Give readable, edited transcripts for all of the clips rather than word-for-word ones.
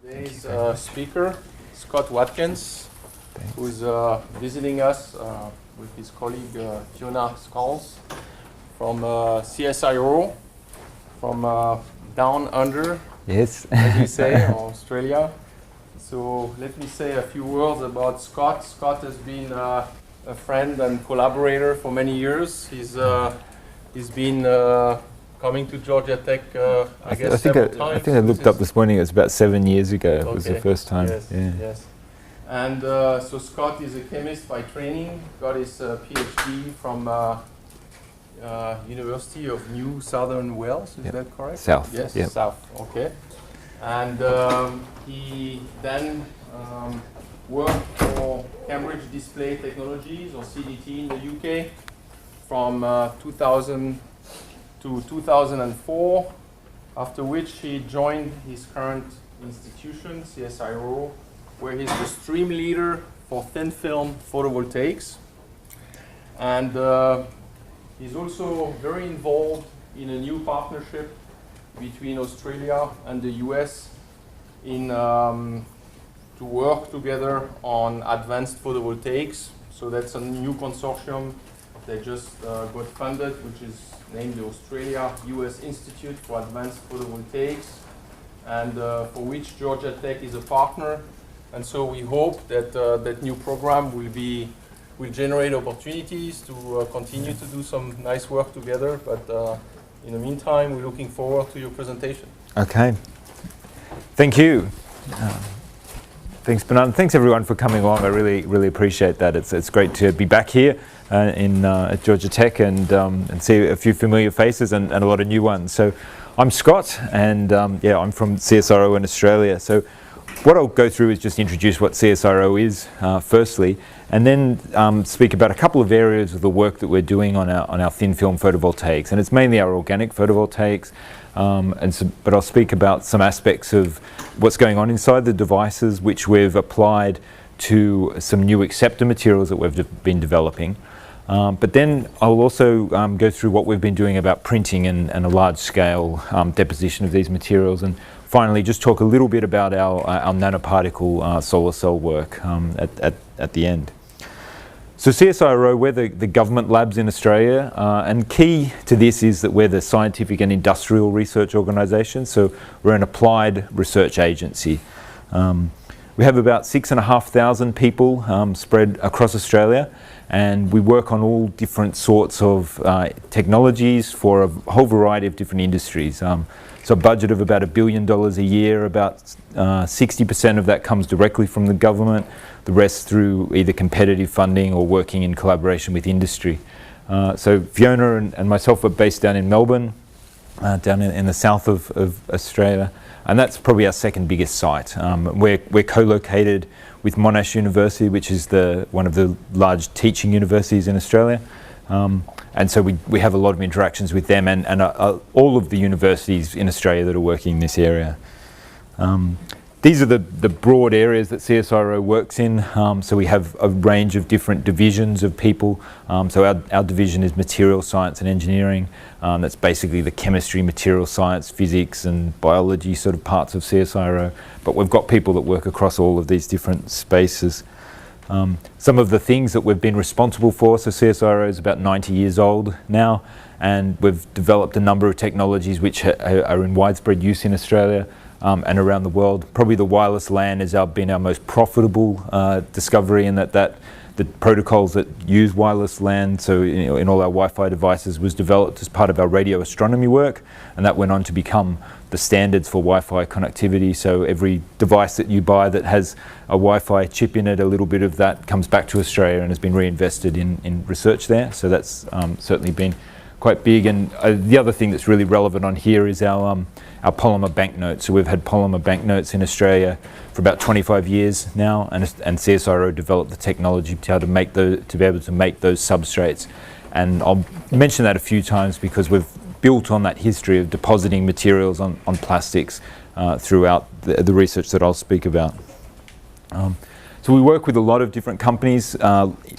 Today's speaker, Scott Watkins, who is visiting us with his colleague Fiona Skulls from CSIRO, from down under, yes, as we say, Australia. So let me say a few words about Scott. Scott has been a friend and collaborator for many years. He's been coming to Georgia Tech, I guess, several times. I think I looked up this morning. It was about 7 years ago. Okay. It was the first time. Yes, yeah. Yes. And so Scott is a chemist by training. Got his PhD from University of New Southern Wales. Is that correct? South. Yes, yep. South. Okay. And he then worked for Cambridge Display Technologies, or CdTe in the UK, from 2000 to 2004, after which he joined his current institution, CSIRO, where he's the stream leader for thin film photovoltaics. And he's also very involved in a new partnership between Australia and the US in to work together on advanced photovoltaics. So that's a new consortium that just got funded, which is named the Australia-US Institute for Advanced Photovoltaics, and for which Georgia Tech is a partner. And so we hope that that new program will generate opportunities to continue to do some nice work together. But in the meantime, we're looking forward to your presentation. Okay. Thank you. Thanks, Bernard. Thanks everyone for coming along. I really appreciate that. It's great to be back here at Georgia Tech and see a few familiar faces and a lot of new ones. So I'm Scott, and I'm from CSIRO in Australia. So what I'll go through is just introduce what CSIRO is firstly, and then speak about a couple of areas of the work that we're doing on our thin film photovoltaics, and it's mainly our organic photovoltaics. But I'll speak about some aspects of what's going on inside the devices, which we've applied to some new acceptor materials that we've been developing. But then I'll also go through what we've been doing about printing and a large-scale deposition of these materials, and finally just talk a little bit about our nanoparticle solar cell work at the end. So CSIRO, we're the government labs in Australia, and key to this is that we're the scientific and industrial research organisation, so we're an applied research agency. We have about 6,500 people spread across Australia, and we work on all different sorts of technologies for a whole variety of different industries. So a budget of about $1 billion a year, about 60% of that comes directly from the government, the rest through either competitive funding or working in collaboration with industry. So Fiona and myself are based down in Melbourne, down in the south of Australia, and that's probably our second biggest site. We're co-located with Monash University, which is one of the large teaching universities in Australia. And so we have a lot of interactions with them and all of the universities in Australia that are working in this area. These are the broad areas that CSIRO works in. So we have a range of different divisions of people. So our division is material science and engineering. That's basically the chemistry, material science, physics and biology sort of parts of CSIRO. But we've got people that work across all of these different spaces. Some of the things that we've been responsible for, so CSIRO is about 90 years old now, and we've developed a number of technologies which are in widespread use in Australia and around the world. Probably the wireless LAN has been our most profitable discovery, in that the protocols that use wireless LAN, so in all our Wi-Fi devices, was developed as part of our radio astronomy work, and that went on to become the standards for Wi-Fi connectivity. So every device that you buy that has a Wi-Fi chip in it, a little bit of that comes back to Australia and has been reinvested in research there. So that's certainly been quite big. And the other thing that's really relevant on here is our polymer banknotes. So we've had polymer banknotes in Australia for about 25 years now, and CSIRO developed the technology to be able to make those substrates. And I'll mention that a few times because we've built on that history of depositing materials on plastics throughout the research that I'll speak about. So we work with a lot of different companies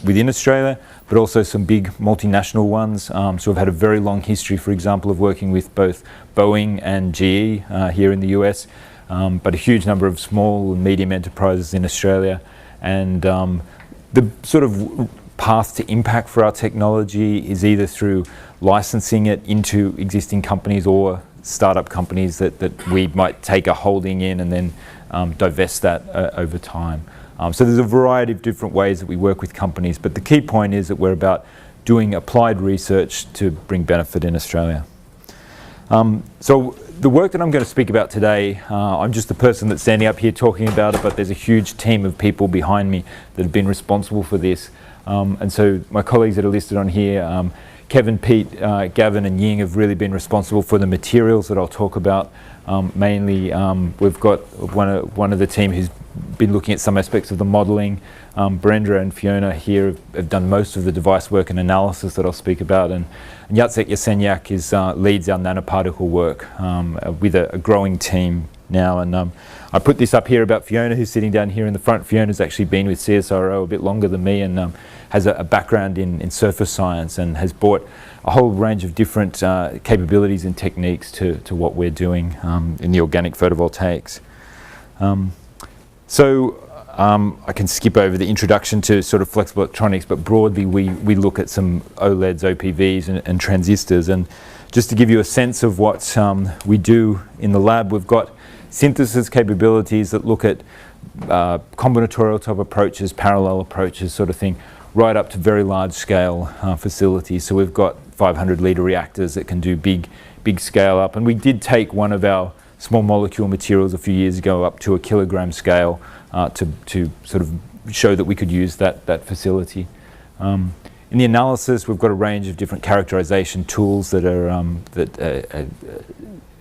within Australia, but also some big multinational ones. So we've had a very long history, for example, of working with both Boeing and GE here in the US. but a huge number of small and medium enterprises in Australia. And the sort of path to impact for our technology is either through licensing it into existing companies or startup companies that we might take a holding in and then divest that over time. So there's a variety of different ways that we work with companies, but the key point is that we're about doing applied research to bring benefit in Australia. So the work that I'm going to speak about today, I'm just the person that's standing up here talking about it, but there's a huge team of people behind me that have been responsible for this. And so my colleagues that are listed on here, Kevin, Pete, Gavin and Ying have really been responsible for the materials that I'll talk about. Mainly, we've got one of the team who's been looking at some aspects of the modelling. Brenda and Fiona here have done most of the device work and analysis that I'll speak about, and Jacek Jesenyak leads our nanoparticle work with a growing team now. And I put this up here about Fiona, who's sitting down here in the front. Fiona's actually been with CSIRO a bit longer than me, and has a background in surface science and has brought a whole range of different capabilities and techniques to what we're doing in the organic photovoltaics. I can skip over the introduction to sort of flexible electronics, but broadly we look at some OLEDs, OPVs and transistors. And just to give you a sense of what we do in the lab, we've got synthesis capabilities that look at combinatorial type approaches, parallel approaches sort of thing, right up to very large scale facilities. So we've got 500 litre reactors that can do big scale up. And we did take one of our small molecule materials a few years ago up to a kilogram scale to sort of show that we could use that facility. In the analysis, we've got a range of different characterization tools that are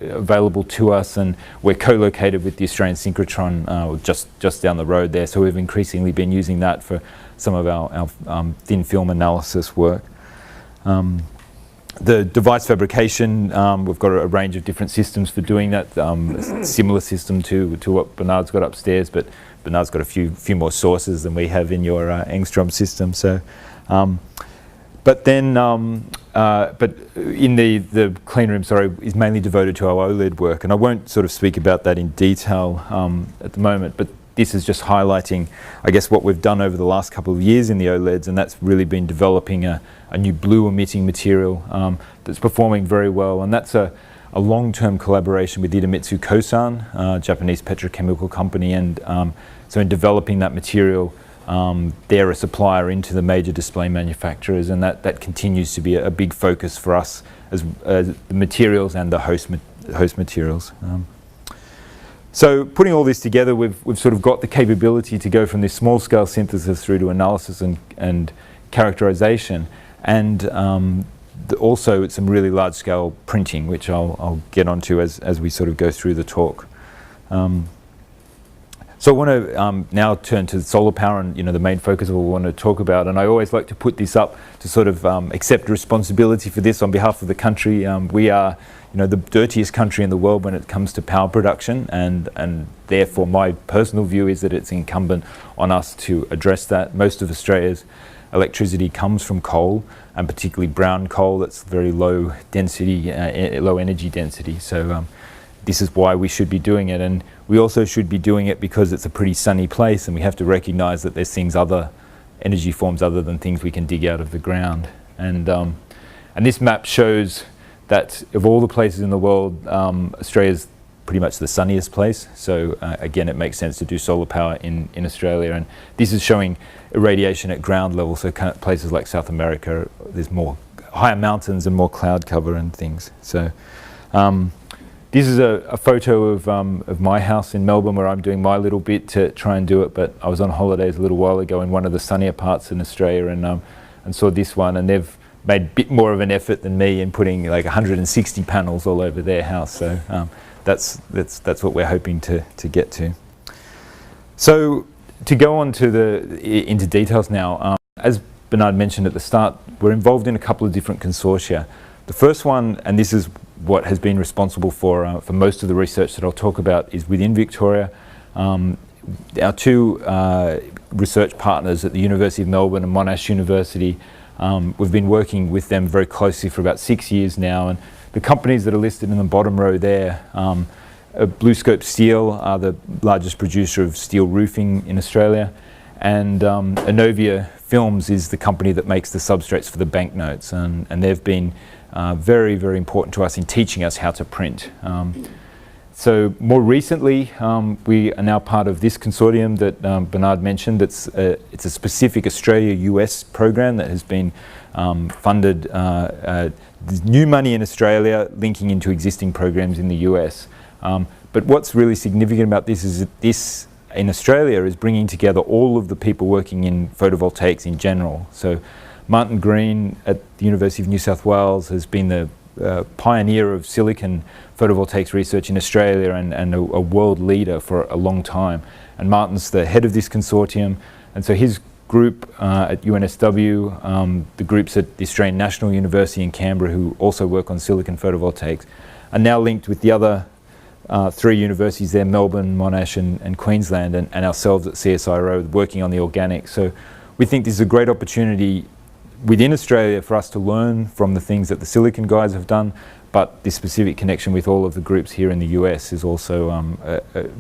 available to us, and we're co-located with the Australian synchrotron just down the road there. So we've increasingly been using that for some of our thin film analysis work. The device fabrication, we've got a range of different systems for doing that. A similar system to what Bernard's got upstairs, but Bernard's got a few more sources than we have in your Angstrom system. So, but in the clean room, is mainly devoted to our OLED work, and I won't sort of speak about that in detail at the moment. But this is just highlighting, I guess, what we've done over the last couple of years in the OLEDs, and that's really been developing a new blue emitting material that's performing very well. And that's a long-term collaboration with Idemitsu Kosan, a Japanese petrochemical company. And so in developing that material, they're a supplier into the major display manufacturers, and that continues to be a big focus for us as the materials and the host materials. So putting all this together, we've sort of got the capability to go from this small scale synthesis through to analysis and characterization, and also some really large scale printing, which I'll get onto as we sort of go through the talk. So I want to now turn to solar power, and the main focus of what we want to talk about. And I always like to put this up to sort of accept responsibility for this on behalf of the country. We are the dirtiest country in the world when it comes to power production, and therefore my personal view is that it's incumbent on us to address that. Most of Australia's electricity comes from coal, and particularly brown coal that's very low density, low energy density. So this is why we should be doing it, and we also should be doing it because it's a pretty sunny place, and we have to recognize that there's other energy forms other than things we can dig out of the ground. And this map shows that of all the places in the world, Australia's pretty much the sunniest place. So again, it makes sense to do solar power in Australia. And this is showing irradiation at ground level. So kind of places like South America, there's more higher mountains and more cloud cover and things. So this is a photo of my house in Melbourne, where I'm doing my little bit to try and do it. But I was on holidays a little while ago in one of the sunnier parts in Australia, and saw this one, and they've made a bit more of an effort than me in putting like 160 panels all over their house. So that's what we're hoping to get to. So to go on to into details now, as Bernard mentioned at the start, we're involved in a couple of different consortia. The first one, and this is what has been responsible for most of the research that I'll talk about, is within Victoria. Our two research partners at the University of Melbourne and Monash University, we've been working with them very closely for about 6 years now, and the companies that are listed in the bottom row there BlueScope Steel are the largest producer of steel roofing in Australia, and Inovia Films is the company that makes the substrates for the banknotes, and they've been very, very important to us in teaching us how to print. So more recently, we are now part of this consortium that Bernard mentioned. It's a specific Australia-US program that has been funded. There's new money in Australia linking into existing programs in the US. But what's really significant about this is that this in Australia is bringing together all of the people working in photovoltaics in general. So Martin Green at the University of New South Wales has been the pioneer of silicon photovoltaics research in Australia and a world leader for a long time. And Martin's the head of this consortium, and so his group at UNSW, the groups at the Australian National University in Canberra who also work on silicon photovoltaics, are now linked with the other 3 universities there, Melbourne, Monash and Queensland, and ourselves at CSIRO working on the organic. So we think this is a great opportunity within Australia for us to learn from the things that the silicon guys have done, but this specific connection with all of the groups here in the US is also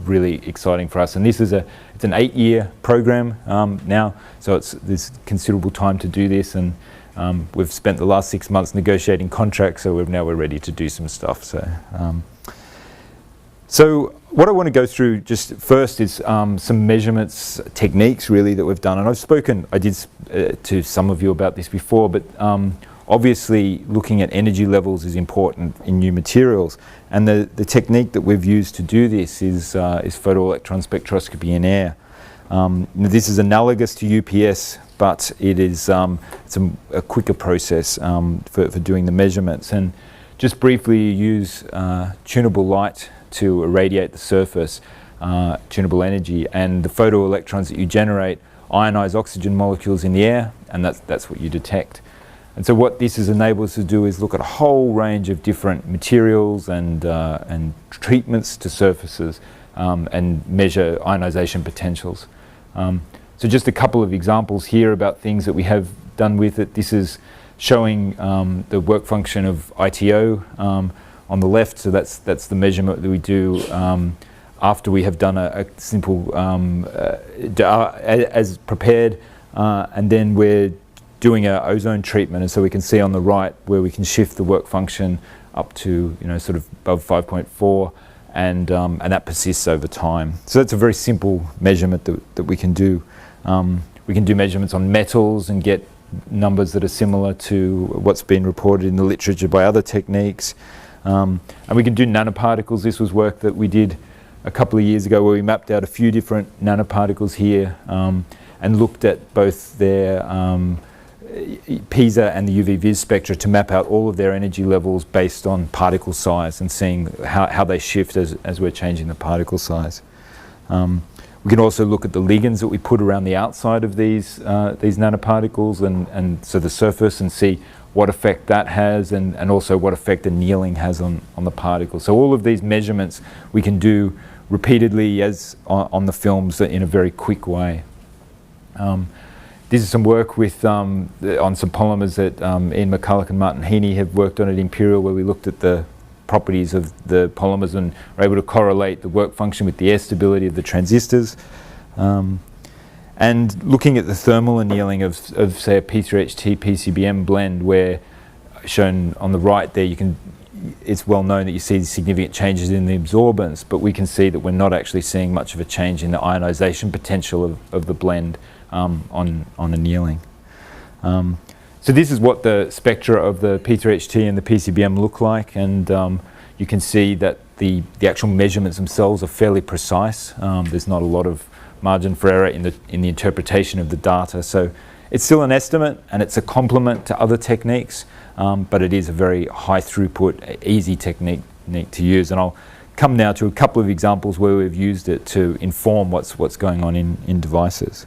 really exciting for us. And this is it's an 8-year program now, so there's considerable time to do this, and we've spent the last 6 months negotiating contracts, so now we're ready to do some stuff. So what I want to go through just first is some measurements techniques really that we've done, and I did to some of you about this before, but obviously looking at energy levels is important in new materials, and the technique that we've used to do this is photoelectron spectroscopy in air. This is analogous to UPS, but it's a quicker process for doing the measurements, and just briefly use tunable light to irradiate the surface, tunable energy, and the photoelectrons that you generate ionize oxygen molecules in the air, and that's what you detect. And so what this has enabled us to do is look at a whole range of different materials and treatments to surfaces and measure ionization potentials. So just a couple of examples here about things that we have done with it. This is showing the work function of ITO on the left, so that's the measurement that we do after we have done a simple as prepared, and then we're doing an ozone treatment, and so we can see on the right where we can shift the work function up to sort of above 5.4, and that persists over time. So that's a very simple measurement that we can do. We can do measurements on metals and get numbers that are similar to what's been reported in the literature by other techniques. And we can do nanoparticles. This was work that we did a couple of years ago where we mapped out a few different nanoparticles here and looked at both their PESA and the UV vis spectra to map out all of their energy levels based on particle size and seeing how they shift as we're changing the particle size. We can also look at the ligands that we put around the outside of these nanoparticles and so the surface, and see what effect that has, and also what effect annealing has on the particle. So all of these measurements we can do repeatedly on the films in a very quick way. This is some work with on some polymers that Ian McCulloch and Martin Heaney have worked on at Imperial, where we looked at the properties of the polymers and were able to correlate the work function with the air stability of the transistors. And looking at the thermal annealing of say a P3HT PCBM blend, where shown on the right there, it's well known that you see significant changes in the absorbance, but we can see that we're not actually seeing much of a change in the ionization potential of the blend on annealing. So this is what the spectra of the P3HT and the PCBM look like, and you can see that the actual measurements themselves are fairly precise. There's not a lot of margin for error in the interpretation of the data. So it's still an estimate, and it's a complement to other techniques, but it is a very high throughput, easy technique to use. And I'll come now to a couple of examples where we've used it to inform what's going on in devices.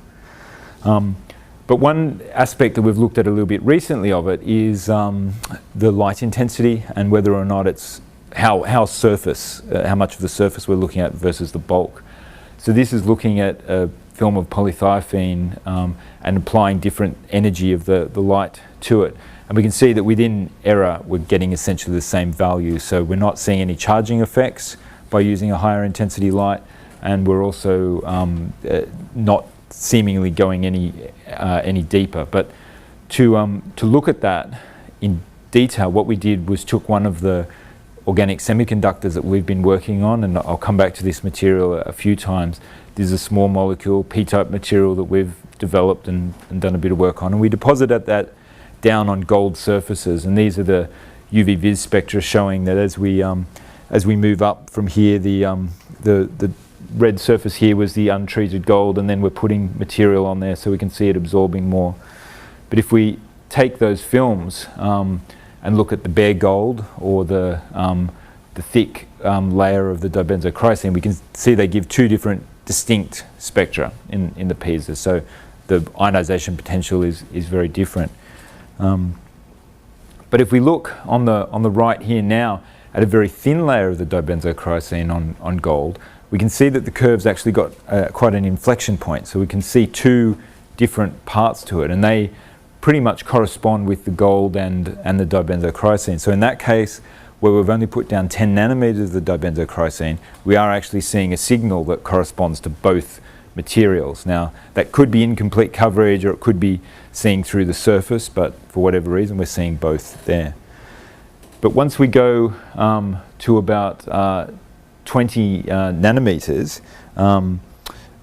But one aspect that we've looked at a little bit recently of it is the light intensity, and whether or not it's how much of the surface we're looking at versus the bulk. So this is looking at a film of polythiophene and applying different energy of the light to it. And we can see that within error we're getting essentially the same value. So we're not seeing any charging effects, by using a higher intensity light, and we're also not seemingly going any deeper. But to look at that in detail, what we did was took one of the organic semiconductors that we've been working on, and I'll come back to this material a few times. This is a small molecule P-type material that we've developed and done a bit of work on, and we deposited that down on gold surfaces, and these are the UV vis spectra showing that as we move up from here, the red surface here was the untreated gold, and then we're putting material on there so we can see it absorbing more. But if we take those films and look at the bare gold or the thick layer of the dibenzochrysene, we can see they give two different distinct spectra in the PESA. So the ionization potential is very different. But if we look on the right here now at a very thin layer of the dibenzochrysene on gold, we can see that the curve's actually got quite an inflection point. So we can see two different parts to it, and they pretty much correspond with the gold and the dibenzochrysene. So in that case, where we've only put down 10 nanometers of the dibenzochrysene, we are actually seeing a signal that corresponds to both materials. Now, that could be incomplete coverage, or it could be seeing through the surface, but for whatever reason, we're seeing both there. But once we go to about 20 nanometers,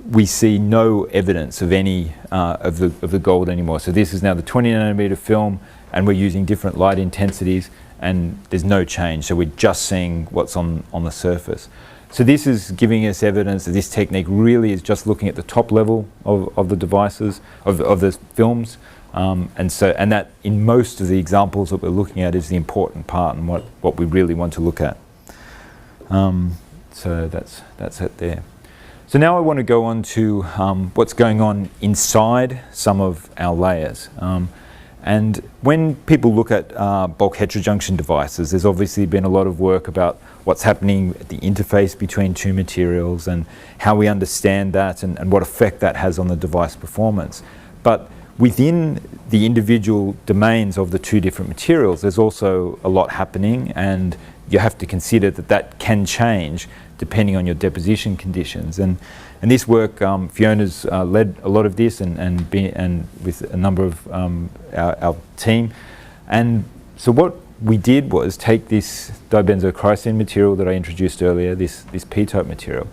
we see no evidence of any of the gold anymore. So this is now the 20 nanometer film, and we're using different light intensities, and there's no change. So we're just seeing what's on the surface. So this is giving us evidence that this technique really is just looking at the top level of the devices, of the films, and that in most of the examples that we're looking at is the important part and what we really want to look at. So that's it there. So now I want to go on to what's going on inside some of our layers. And when people look at bulk heterojunction devices, there's obviously been a lot of work about what's happening at the interface between two materials and how we understand that and what effect that has on the device performance. But within the individual domains of the two different materials, there's also a lot happening, and you have to consider that can change depending on your deposition conditions. And this work, Fiona's led a lot of this and with a number of our team. And so what we did was take this dibenzochrysene material that I introduced earlier, this P-type material,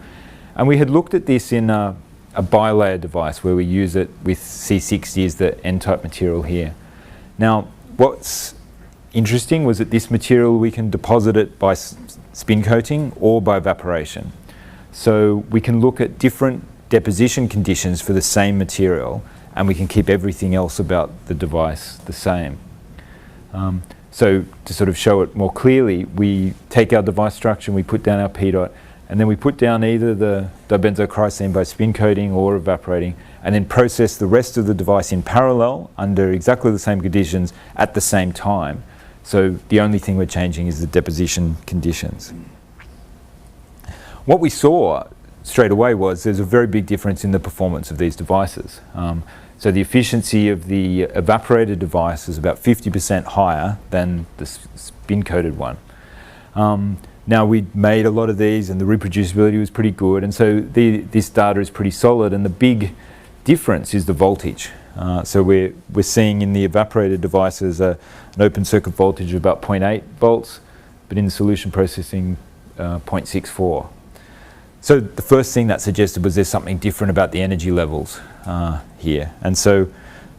and we had looked at this in a bilayer device where we use it with C60 as the N-type material here. Now, what's interesting was that this material, we can deposit it by spin coating or by evaporation. So we can look at different deposition conditions for the same material, and we can keep everything else about the device the same. So to sort of show it more clearly, we take our device structure and we put down our P dot, and then we put down either the dibenzochrysene by spin coating or evaporating, and then process the rest of the device in parallel under exactly the same conditions at the same time. So the only thing we're changing is the deposition conditions. What we saw straight away was there's a very big difference in the performance of these devices. So the efficiency of the evaporated device is about 50% higher than the spin-coated one. Now, we'd made a lot of these and the reproducibility was pretty good, and so this data is pretty solid, and the big difference is the voltage. So we're seeing in the evaporated devices an open circuit voltage of about 0.8 volts, but in the solution processing 0.64. So the first thing that suggested was there's something different about the energy levels here. And so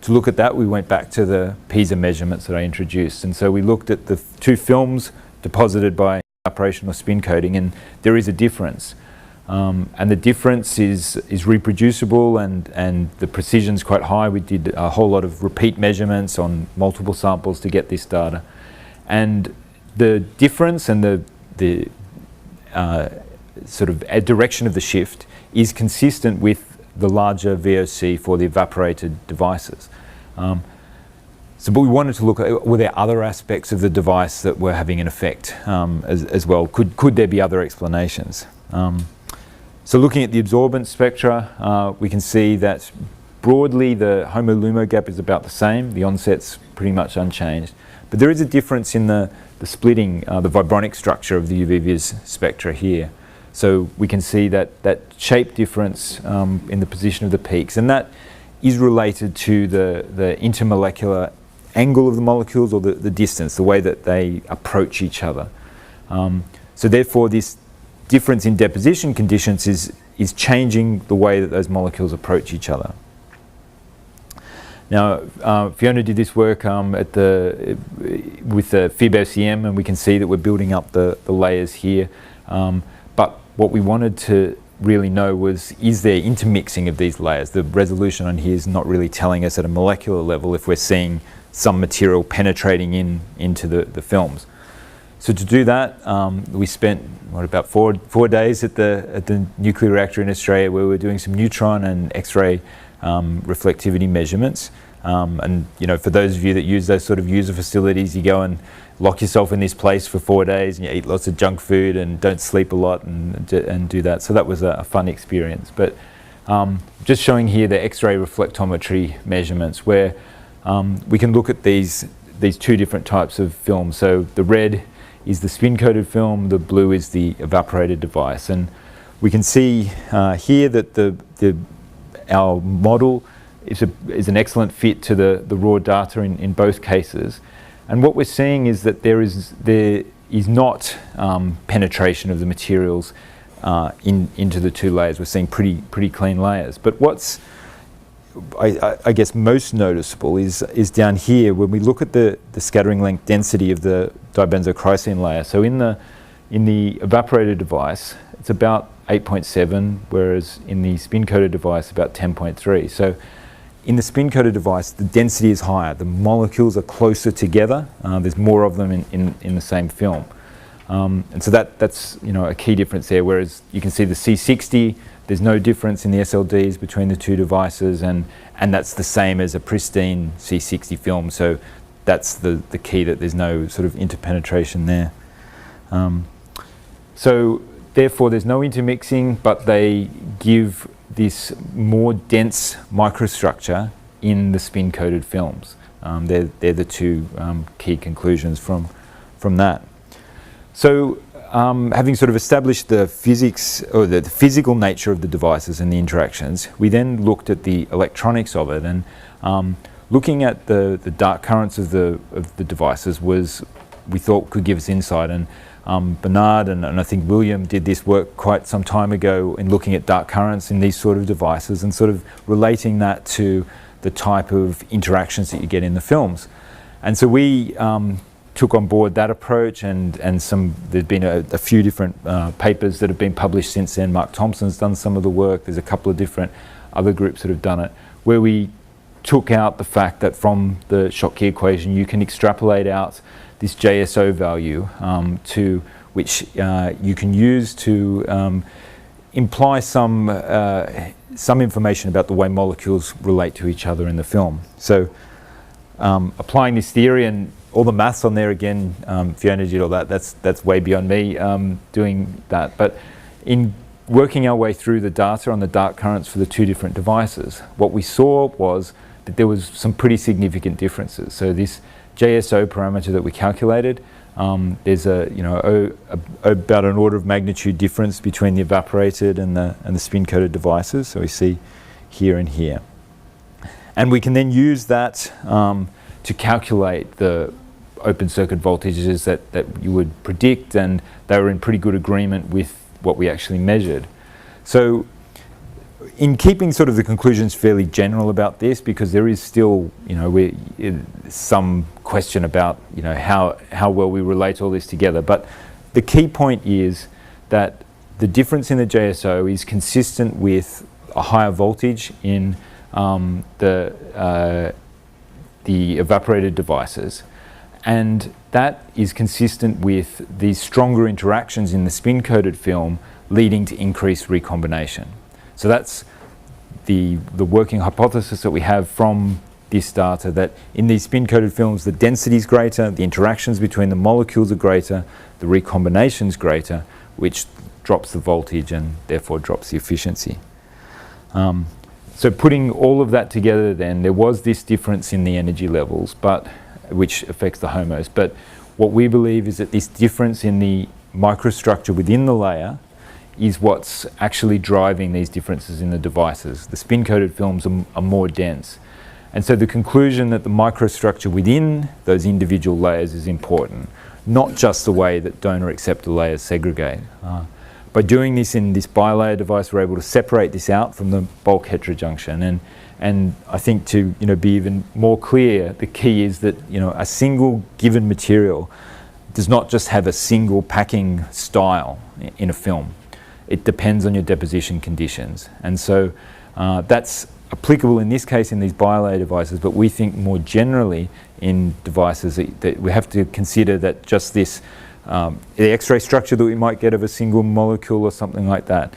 to look at that, we went back to the PESA measurements that I introduced. And so we looked at the two films deposited by evaporation or spin coating, and there is a difference. And the difference is reproducible, and the precision's quite high. We did a whole lot of repeat measurements on multiple samples to get this data. And the difference and the sort of a direction of the shift is consistent with the larger VOC for the evaporated devices. But we wanted to look at, were there other aspects of the device that were having an effect as well? Could there be other explanations? So looking at the absorbance spectra, we can see that broadly the HOMO-LUMO gap is about the same. The onset's pretty much unchanged. But there is a difference in the splitting, the vibronic structure of the UV-Vis spectra here. So we can see that shape difference in the position of the peaks, and that is related to the intermolecular angle of the molecules, or the distance, the way that they approach each other. So therefore this difference in deposition conditions is changing the way that those molecules approach each other. Now, Fiona did this work with the FIB-FCM, and we can see that we're building up the layers here. But what we wanted to really know was, is there intermixing of these layers? The resolution on here is not really telling us at a molecular level if we're seeing some material penetrating into the films. So to do that, we spent about four days at the nuclear reactor in Australia, where we were doing some neutron and X-ray reflectivity measurements. And for those of you that use those sort of user facilities, you go and lock yourself in this place for 4 days, and you eat lots of junk food and don't sleep a lot and do that. So that was a fun experience. But just showing here the X-ray reflectometry measurements, where we can look at these two different types of films. So the red is the spin-coated film, the blue is the evaporated device. And we can see here that our model is an excellent fit to the raw data in both cases. And what we're seeing is that there is not penetration of the materials into the two layers. We're seeing pretty clean layers. But what's I guess most noticeable is down here when we look at the scattering length density of the dibenzochrysene layer. So in the evaporated device, it's about 8.7, whereas in the spin-coated device, about 10.3. So in the spin-coated device, the density is higher. The molecules are closer together. There's more of them in the same film. And so that's a key difference there, whereas you can see the C60, there's no difference in the SLDs between the two devices, and that's the same as a pristine C60 film. So that's the key, that there's no sort of interpenetration there. So therefore there's no intermixing, but they give this more dense microstructure in the spin-coated films. They're the two key conclusions from that. So having sort of established the physics, or the physical nature of the devices and the interactions, we then looked at the electronics of it, and looking at the dark currents of the devices we thought could give us insight. And Bernard and I think William did this work quite some time ago in looking at dark currents in these sort of devices and sort of relating that to the type of interactions that you get in the films. And so we took on board that approach, and there's been a few different papers that have been published since then. Mark Thompson's done some of the work. There's a couple of different other groups that have done it, where we took out the fact that from the Schottky equation you can extrapolate out this JSO value to which you can use to imply some information about the way molecules relate to each other in the film. So applying this theory, and all the maths on there again, Fiona did all that. That's way beyond me doing that. But in working our way through the data on the dark currents for the two different devices, what we saw was that there was some pretty significant differences. So this JSO parameter that we calculated, there's about an order of magnitude difference between the evaporated and the spin-coated devices. So we see here and here, and we can then use that to calculate the open circuit voltages that you would predict, and they were in pretty good agreement with what we actually measured. So in keeping sort of the conclusions fairly general about this, because there is still some question about how well we relate all this together, but the key point is that the difference in the JSO is consistent with a higher voltage in the evaporated devices, and that is consistent with these stronger interactions in the spin-coated film leading to increased recombination. So that's the working hypothesis that we have from this data, that in these spin-coated films the density is greater, the interactions between the molecules are greater, the recombination is greater, which drops the voltage and therefore drops the efficiency. So putting all of that together, then there was this difference in the energy levels, but which affects the HOMOs. But what we believe is that this difference in the microstructure within the layer is what's actually driving these differences in the devices. The spin-coated films are more dense. And so the conclusion that the microstructure within those individual layers is important, not just the way that donor acceptor layers segregate. By doing this in this bilayer device, we're able to separate this out from the bulk heterojunction. And I think to be even more clear, the key is that a single given material does not just have a single packing style in a film. It depends on your deposition conditions. And so that's applicable in this case in these bilayer devices, but we think more generally in devices that we have to consider that just this, the X-ray structure that we might get of a single molecule or something like that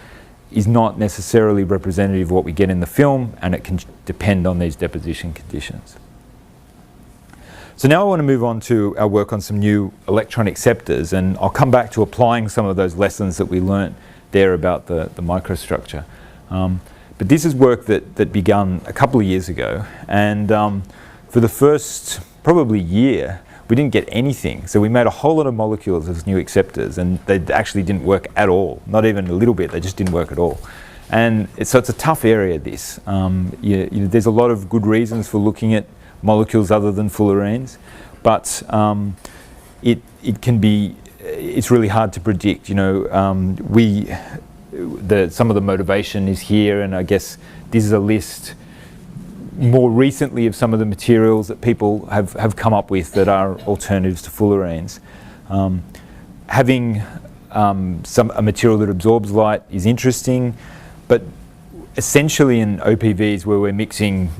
is not necessarily representative of what we get in the film, and it can depend on these deposition conditions. So now I want to move on to our work on some new electron acceptors, and I'll come back to applying some of those lessons that we learnt there about the microstructure. But this is work that began a couple of years ago, and for the first probably year we didn't get anything. So we made a whole lot of molecules as new acceptors, and they actually didn't work at all, not even a little bit, they just didn't work at all. And so it's a tough area, this. There's a lot of good reasons for looking at molecules other than fullerenes, but it can be, it's really hard to predict. Some of the motivation is here, and I guess this is a list more recently of some of the materials that people have come up with that are alternatives to fullerenes. Having a material that absorbs light is interesting, but essentially in OPVs where we're mixing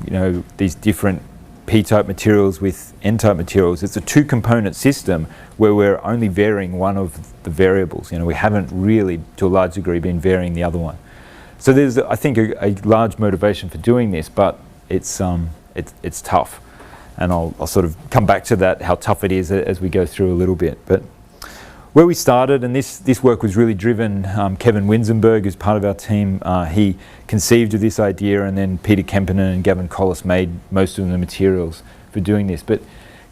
these different P-type materials with N-type materials, it's a two-component system where we're only varying one of the variables. We haven't really, to a large degree, been varying the other one. So there's, I think, a large motivation for doing this, but it's tough. And I'll sort of come back to that, how tough it is as we go through a little bit. But where we started, and this work was really driven, Kevin Winzenberg, who's part of our team, he conceived of this idea, and then Peter Kempinen and Gavin Collis made most of the materials for doing this. But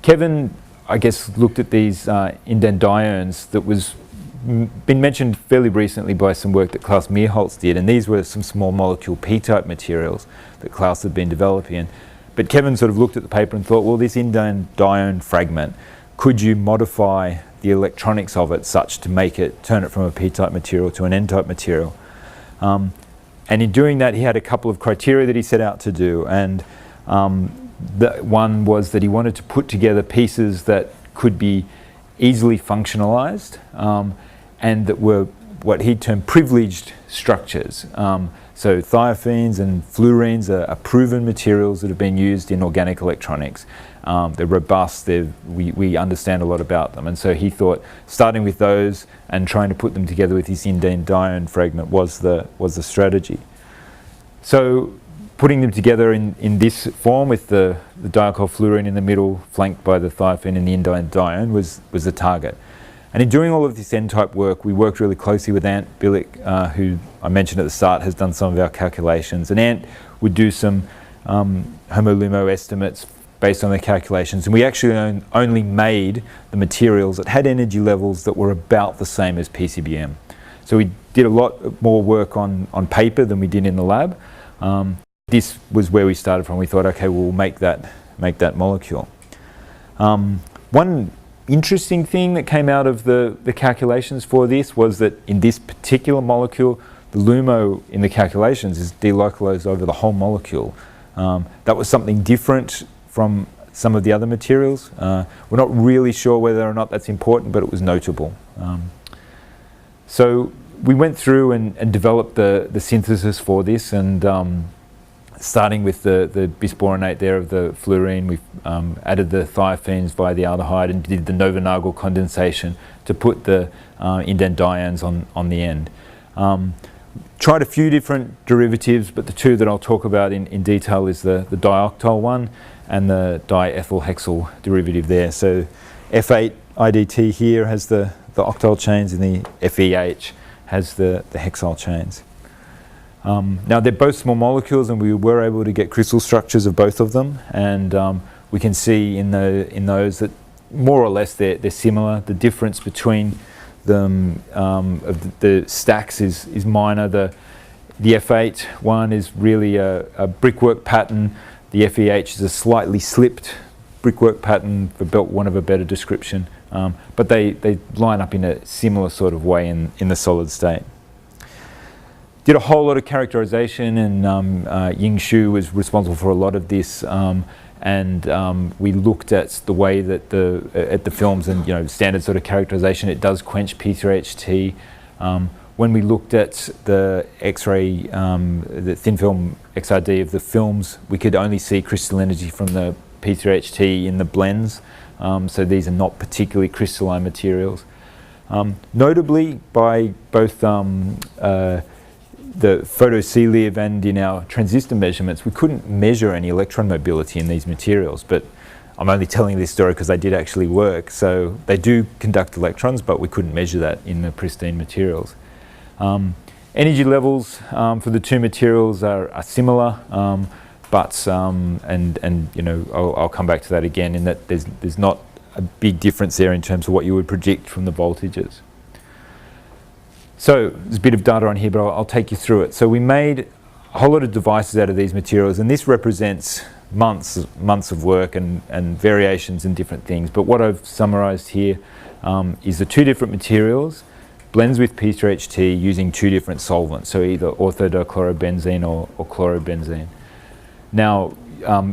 Kevin, I guess, looked at these indandiones that was been mentioned fairly recently by some work that Klaus Mierholz did, and these were some small molecule P-type materials that Klaus had been developing. But Kevin sort of looked at the paper and thought, well, this indandione fragment, could you modify the electronics of it such to make it, turn it from a P-type material to an N-type material? And in doing that, he had a couple of criteria that he set out to do, and the one was that he wanted to put together pieces that could be easily functionalized, and that were what he termed privileged structures. So thiophenes and fluorines are proven materials that have been used in organic electronics. They're robust, we understand a lot about them. And so he thought starting with those and trying to put them together with this indandione fragment was the strategy. So putting them together in this form with the dialcohol fluorine in the middle, flanked by the thiophene and the indandione was the target. And in doing all of this N-type work, we worked really closely with Ant Billick, who I mentioned at the start has done some of our calculations. And Ant would do some homolumo estimates based on their calculations. And we actually only made the materials that had energy levels that were about the same as PCBM. So we did a lot more work on paper than we did in the lab. This was where we started from. We thought, okay, we'll make that molecule. One interesting thing that came out of the calculations for this was that in this particular molecule, the LUMO in the calculations is delocalized over the whole molecule. That was something different from some of the other materials. We're not really sure whether or not that's important, but it was notable. So we went through and developed the synthesis for this, and starting with the bisporonate there of the fluorine, we added the thiophenes via the aldehyde and did the Novanagle condensation to put the indandiones on the end. Tried a few different derivatives, but the two that I'll talk about in detail is the dioctyl one and the diethylhexyl derivative there. So F8 IDT here has the octyl chains, and the FEH has the hexyl chains. Now they're both small molecules, and we were able to get crystal structures of both of them, and we can see in those that more or less they're similar. The difference between of the stacks is minor. The F8 one is really a brickwork pattern. The FEH is a slightly slipped brickwork pattern, for want of a better description. But they line up in a similar sort of way in the solid state. Did a whole lot of characterization, and Ying Xu was responsible for a lot of this. We looked at the way that the films and standard sort of characterization, it does quench P3HT. When we looked at the X-ray, the thin film XRD of the films, we could only see crystal energy from the P3HT in the blends. So these are not particularly crystalline materials. Notably, by both the photo-CLIV and in our transistor measurements, we couldn't measure any electron mobility in these materials, but I'm only telling this story because they did actually work. So they do conduct electrons, but we couldn't measure that in the pristine materials. Energy levels for the two materials are similar, but I'll come back to that again, in that there's not a big difference there in terms of what you would predict from the voltages. So there's a bit of data on here, but I'll take you through it. So we made a whole lot of devices out of these materials, and this represents months of work and variations in different things. But what I've summarized here is the two different materials, blends with P3HT using two different solvents, so either orthodichlorobenzene or chlorobenzene. Now,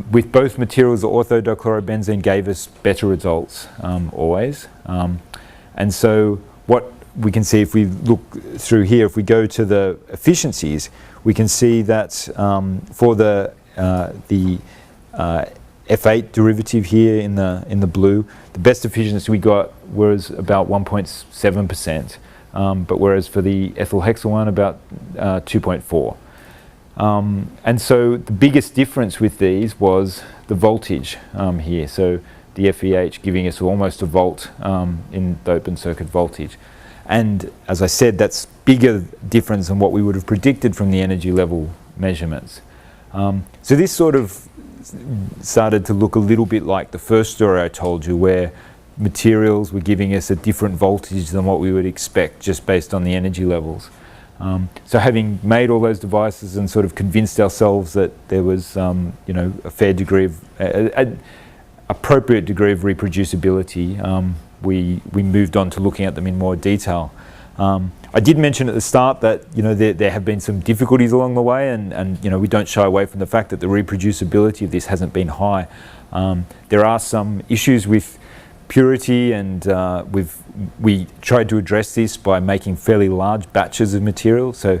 with both materials, the orthodichlorobenzene gave us better results always. And so what we can see if we look through here, if we go to the efficiencies, we can see that for the F8 derivative here in the blue, the best efficiency we got was about 1.7%, but whereas for the ethyl hexyl one, about 2.4. And so the biggest difference with these was the voltage here. So the FEH giving us almost a volt in the open circuit voltage. And as I said, that's bigger difference than what we would have predicted from the energy level measurements. So this sort of started to look a little bit like the first story I told you, where materials were giving us a different voltage than what we would expect just based on the energy levels. So having made all those devices and sort of convinced ourselves that there was a fair degree of appropriate degree of reproducibility, we moved on to looking at them in more detail. I did mention at the start that there have been some difficulties along the way, and we don't shy away from the fact that the reproducibility of this hasn't been high. There are some issues with purity, and we tried to address this by making fairly large batches of material. So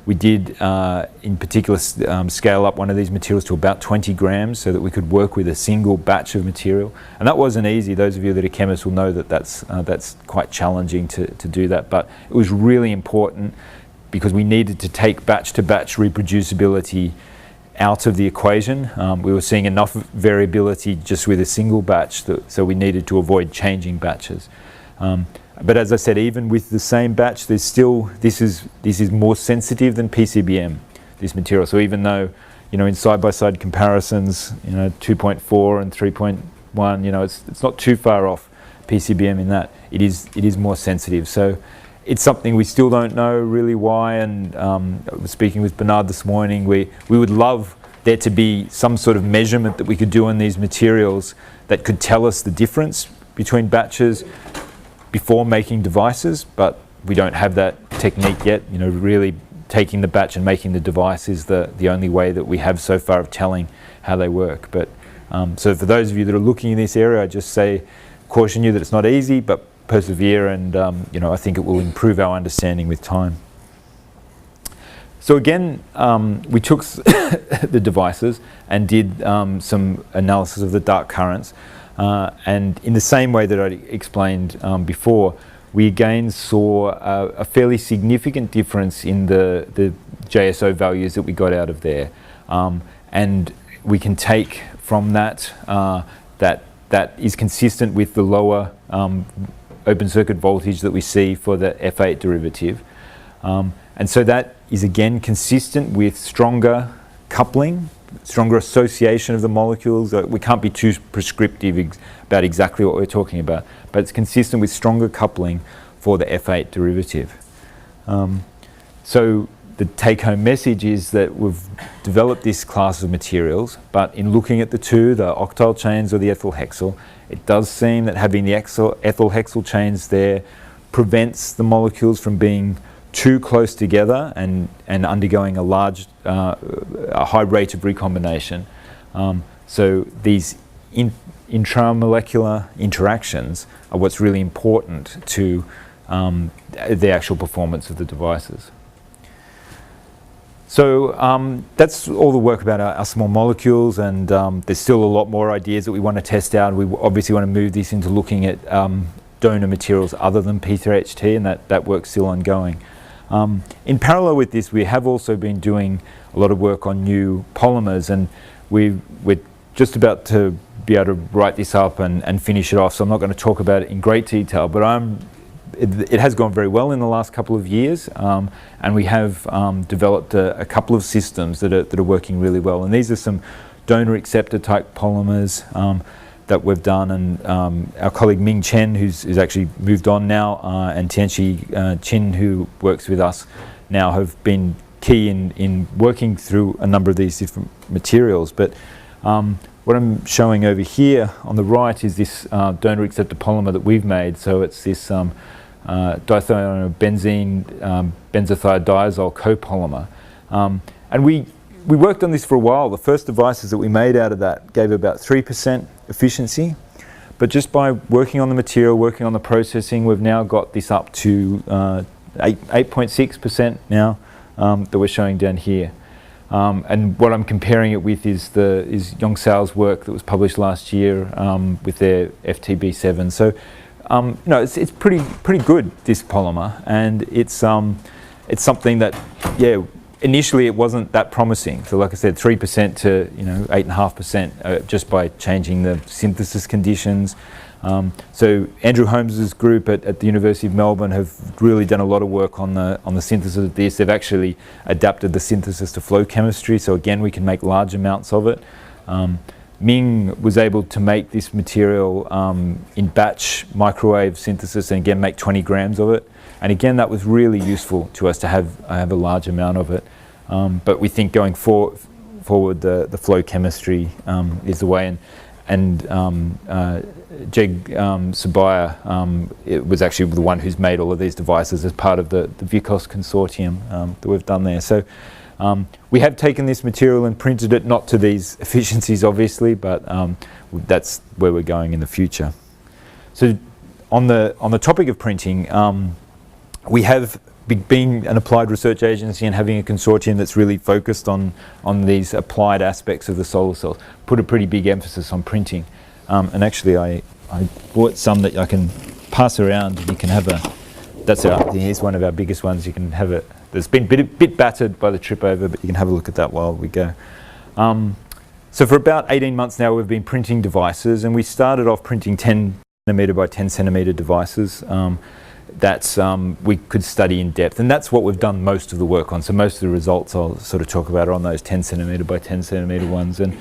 we did in particular scale up one of these materials to about 20 grams so that we could work with a single batch of material, and that wasn't easy. Those of you that are chemists will know that that's quite challenging to do that, but it was really important because we needed to take batch to batch reproducibility out of the equation. We were seeing enough variability just with a single batch, so we needed to avoid changing batches. But as I said, even with the same batch, there's still, this is more sensitive than PCBM, this material. So even though, in side-by-side comparisons, 2.4 and 3.1, it's not too far off PCBM in that. It is more sensitive. So it's something we still don't know really why. And I was speaking with Bernard this morning. We would love there to be some sort of measurement that we could do on these materials that could tell us the difference between batches before making devices, but we don't have that technique yet. Really taking the batch and making the device is the only way that we have so far of telling how they work. But so for those of you that are looking in this area, I just caution you that it's not easy, but persevere, and I think it will improve our understanding with time. So again, we took the devices and did some analysis of the dark currents. And in the same way that I explained before, we again saw a fairly significant difference in the JSO values that we got out of there. And we can take from that that is consistent with the lower open circuit voltage that we see for the F8 derivative. And so that is again consistent with stronger coupling, stronger association of the molecules. We can't be too prescriptive about exactly what we're talking about, but it's consistent with stronger coupling for the F8 derivative. So the take-home message is that we've developed this class of materials, but in looking at the two, the octyl chains or the ethyl hexyl, it does seem that having the ethyl hexyl chains there prevents the molecules from being too close together and undergoing a high rate of recombination. So these intramolecular interactions are what's really important to the actual performance of the devices. So that's all the work about our small molecules, and there's still a lot more ideas that we want to test out. We obviously want to move this into looking at donor materials other than P3HT, and that work's still ongoing. In parallel with this, we have also been doing a lot of work on new polymers, and we're just about to be able to write this up and finish it off, so I'm not going to talk about it in great detail, but it has gone very well in the last couple of years, and we have developed a couple of systems that are working really well. And these are some donor acceptor type polymers that we've done, and our colleague Ming Chen, who's actually moved on now, and Tianxi Qin, who works with us now, have been key in working through a number of these different materials. But what I'm showing over here on the right is this donor acceptor polymer that we've made. So it's this dithionobenzene benzothiodiazole copolymer. And we worked on this for a while. The first devices that we made out of that gave about 3% efficiency. But just by working on the material, working on the processing, we've now got this up to 8.6% now that we're showing down here. And what I'm comparing it with is Yongsao's work that was published last year with their FTB7. So it's pretty good, this polymer, and it's something that, yeah, initially it wasn't that promising. So like I said, 3% to 8.5% just by changing the synthesis conditions. So Andrew Holmes's group at the University of Melbourne have really done a lot of work on the synthesis of this. They've actually adapted the synthesis to flow chemistry, so again we can make large amounts of it. Ming was able to make this material in batch microwave synthesis, and again make 20 grams of it. And again, that was really useful to us to have a large amount of it. But we think going forward the flow chemistry is the way. And Jeg Subaya it was actually the one who's made all of these devices as part of the VICOS consortium that we've done there. So we have taken this material and printed it, not to these efficiencies obviously, but that's where we're going in the future. So on the topic of printing, we have being an applied research agency and having a consortium that's really focused on these applied aspects of the solar cells, put a pretty big emphasis on printing. And actually I bought some that I can pass around, and you can have here's one of our biggest ones. You can have it, that's been a bit battered by the trip over, but you can have a look at that while we go. So for about 18 months now we've been printing devices, and we started off printing 10 centimetre by 10 centimetre devices. That's we could study in depth, and that's what we've done most of the work on. So most of the results I'll sort of talk about are on those 10 centimetre by 10 centimetre ones, and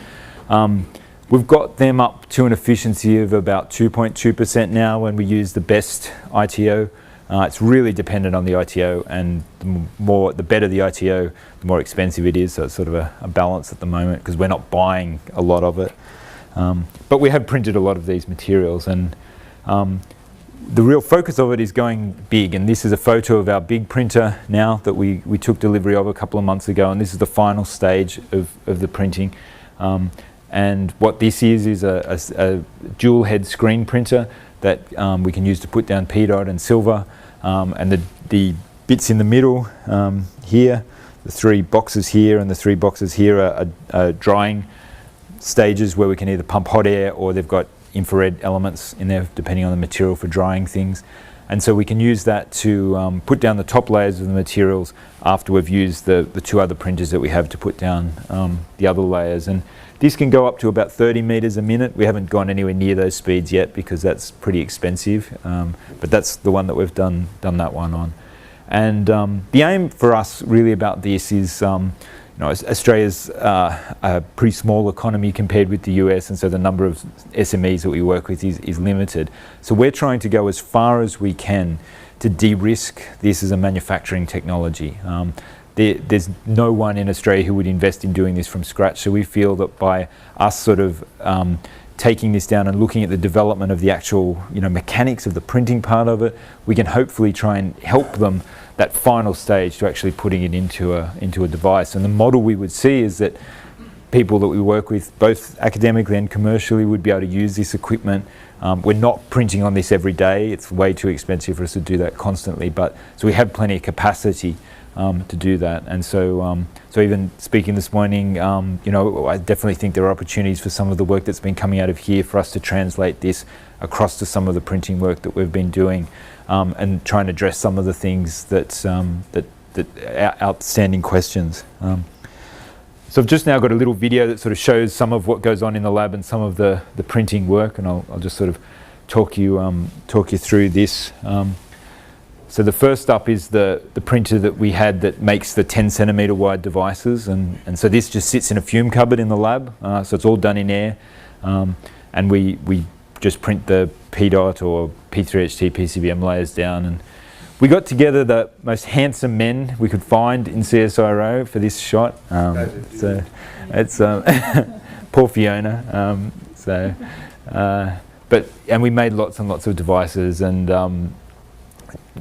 we've got them up to an efficiency of about 2.2% now when we use the best ITO. It's really dependent on the ITO, and the better the ITO, the more expensive it is. So it's sort of a balance at the moment because we're not buying a lot of it, but we have printed a lot of these materials, and the real focus of it is going big. And this is a photo of our big printer now that we took delivery of a couple of months ago, and this is the final stage of the printing. And what this is a dual head screen printer that we can use to put down PEDOT and silver, and the bits in the middle here, the 3 boxes here and the 3 boxes here are drying stages where we can either pump hot air, or they've got infrared elements in there depending on the material for drying things. And so we can use that to put down the top layers of the materials after we've used the 2 other printers that we have to put down the other layers. And this can go up to about 30 meters a minute. We haven't gone anywhere near those speeds yet because that's pretty expensive, but that's the one that we've done that one on. And the aim for us really about this is, Australia's a pretty small economy compared with the US, and so the number of SMEs that we work with is limited. So we're trying to go as far as we can to de-risk this as a manufacturing technology. There's no one in Australia who would invest in doing this from scratch, so we feel that by us sort of taking this down and looking at the development of the actual mechanics of the printing part of it, we can hopefully try and help them that final stage to actually putting it into a device. And the model we would see is that people that we work with, both academically and commercially, would be able to use this equipment. We're not printing on this every day. It's way too expensive for us to do that constantly, so we have plenty of capacity to do that. And so even speaking this morning, I definitely think there are opportunities for some of the work that's been coming out of here for us to translate this across to some of the printing work that we've been doing, and try and address some of the things that outstanding questions. So I've just now got a little video that sort of shows some of what goes on in the lab and some of the printing work, and I'll just sort of talk you through this. So the first up is the printer that we had that makes the 10 centimetre wide devices, and so this just sits in a fume cupboard in the lab, so it's all done in air, and we just print the PDOT or P3HT PCBM layers down. And we got together the most handsome men we could find in CSIRO for this shot. So it's poor Fiona. And we made lots and lots of devices, and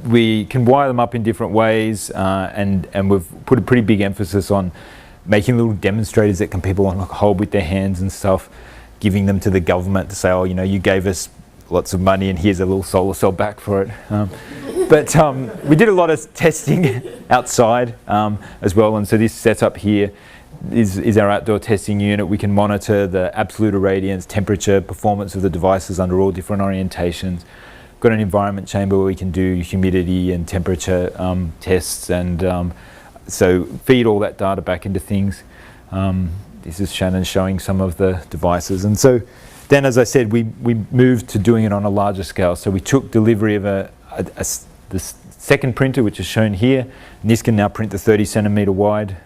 we can wire them up in different ways, and we've put a pretty big emphasis on making little demonstrators that people can hold with their hands and stuff, giving them to the government to say, oh, you gave us lots of money and here's a little solar cell back for it. But we did a lot of testing outside as well, and so this setup here is our outdoor testing unit. We can monitor the absolute irradiance, temperature, performance of the devices under all different orientations. Got an environment chamber where we can do humidity and temperature tests, and so feed all that data back into things. This is Shannon showing some of the devices, and so then, as I said, we moved to doing it on a larger scale. So we took delivery of the second printer, which is shown here, and this can now print the 30 centimetre wide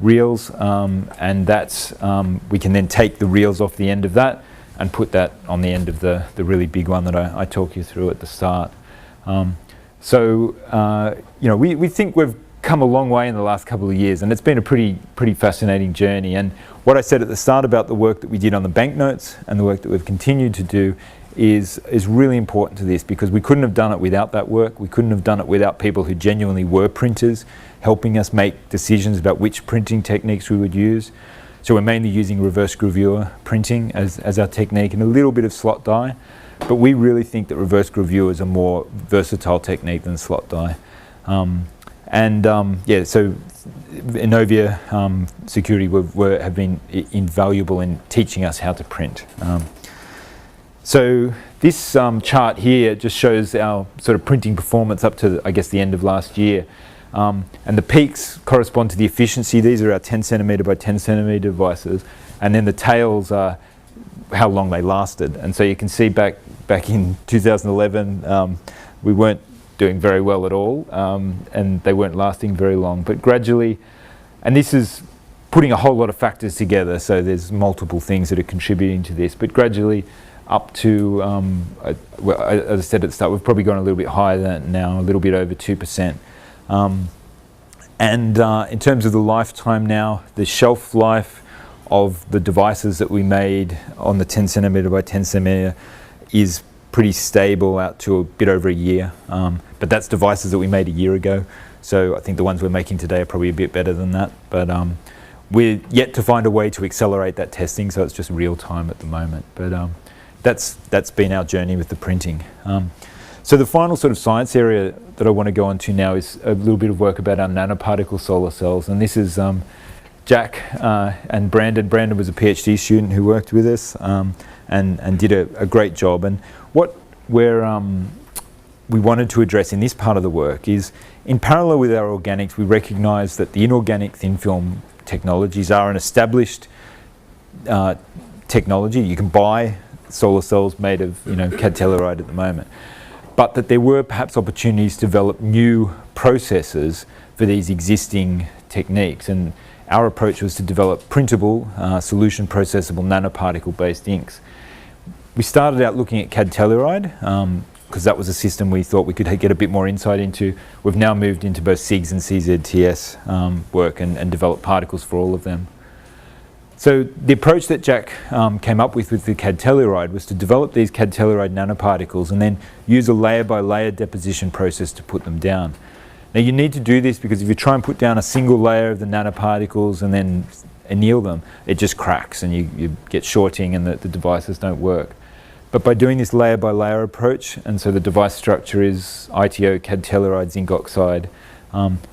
reels, and that's we can then take the reels off the end of that and put that on the end of the really big one that I talked you through at the start. We think we've come a long way in the last couple of years, and it's been a pretty fascinating journey. And what I said at the start about the work that we did on the banknotes and the work that we've continued to do is really important to this, because we couldn't have done it without that work. We couldn't have done it without people who genuinely were printers, helping us make decisions about which printing techniques we would use. So we're mainly using reverse gravure printing as our technique, and a little bit of slot die, but we really think that reverse gravure is a more versatile technique than slot die. So Innovia Security have been invaluable in teaching us how to print. So this chart here just shows our sort of printing performance up to, I guess, the end of last year. And the peaks correspond to the efficiency. These are our 10 centimetre by 10 centimetre devices. And then the tails are how long they lasted. And so you can see back in 2011, we weren't doing very well at all, and they weren't lasting very long. But gradually, and this is putting a whole lot of factors together, so there's multiple things that are contributing to this, but gradually up to, as I said at the start, we've probably gone a little bit higher than that now, a little bit over 2%. In terms of the lifetime now, the shelf life of the devices that we made on the 10 centimetre by 10 centimetre is pretty stable out to a bit over a year. But that's devices that we made a year ago. So I think the ones we're making today are probably a bit better than that. But we're yet to find a way to accelerate that testing, so it's just real time at the moment. But that's been our journey with the printing. So the final sort of science area that I want to go on to now is a little bit of work about our nanoparticle solar cells. And this is Jack and Brandon. Brandon was a PhD student who worked with us and did a great job. And what we wanted to address in this part of the work is, in parallel with our organics, we recognise that the inorganic thin film technologies are an established technology. You can buy solar cells made of cad telluride at the moment, but that there were perhaps opportunities to develop new processes for these existing techniques. And our approach was to develop printable, solution processable nanoparticle based inks. We started out looking at cad telluride, because that was a system we thought we could get a bit more insight into. We've now moved into both SIGS and CZTS work and developed particles for all of them. So the approach that Jack came up with the CAD Telluride was to develop these CAD Telluride nanoparticles and then use a layer-by-layer deposition process to put them down. Now you need to do this because if you try and put down a single layer of the nanoparticles and then anneal them, it just cracks and you get shorting and the devices don't work. But by doing this layer-by-layer approach, and so the device structure is ITO, CAD Telluride, zinc oxide,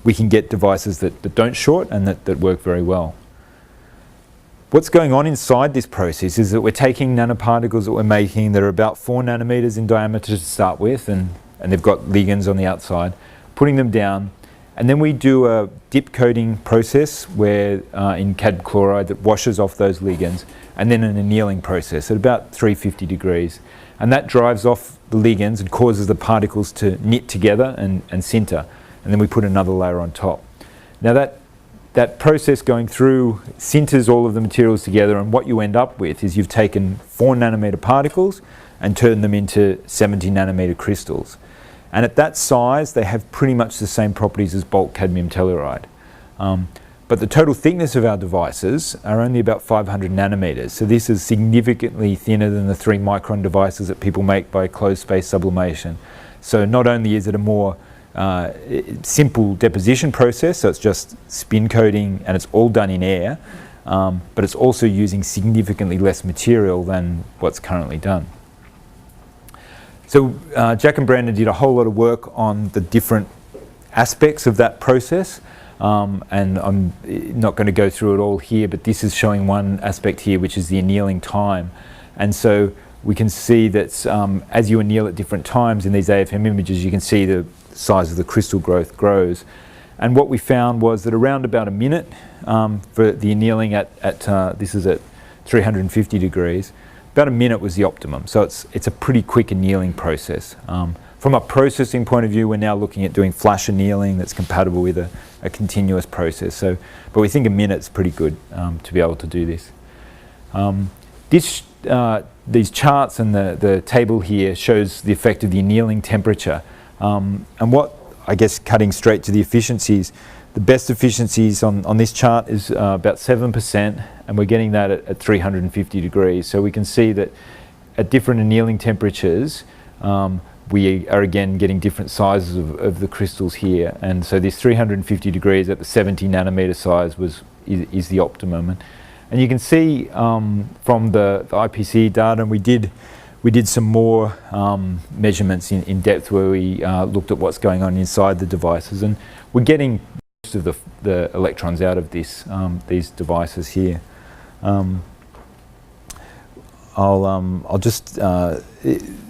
we can get devices that don't short and that work very well. What's going on inside this process is that we're taking nanoparticles that we're making that are about 4 nanometers in diameter to start with, and they've got ligands on the outside, putting them down, and then we do a dip coating process where in CAD chloride that washes off those ligands, and then an annealing process at about 350 degrees. And that drives off the ligands and causes the particles to knit together and sinter, and then we put another layer on top. Now that process going through sinters all of the materials together, and what you end up with is you've taken 4 nanometer particles and turned them into 70 nanometer crystals. And at that size, they have pretty much the same properties as bulk cadmium telluride. But the total thickness of our devices are only about 500 nanometers. So this is significantly thinner than the 3 micron devices that people make by closed space sublimation. So not only is it a more simple deposition process, so it's just spin coating and it's all done in air, but it's also using significantly less material than what's currently done. So Jack and Brandon did a whole lot of work on the different aspects of that process, and I'm not going to go through it all here, but this is showing one aspect here, which is the annealing time. And so we can see that as you anneal at different times in these AFM images, you can see the size of the crystal growth grows. And what we found was that around about a minute for the annealing this is at 350 degrees, about a minute was the optimum. So it's a pretty quick annealing process. From a processing point of view, we're now looking at doing flash annealing that's compatible with a continuous process. But we think a minute's pretty good to be able to do this. These charts and the table here shows the effect of the annealing temperature. And what, I guess, cutting straight to the efficiencies, the best efficiencies on this chart is about 7%, and we're getting that at 350 degrees. So we can see that at different annealing temperatures, we are again getting different sizes of the crystals here. And so this 350 degrees at the 70 nanometer size is the optimum. And you can see from the IPC data, and we did some more measurements in depth where we looked at what's going on inside the devices, and we're getting most of the electrons out of these devices here. I'll just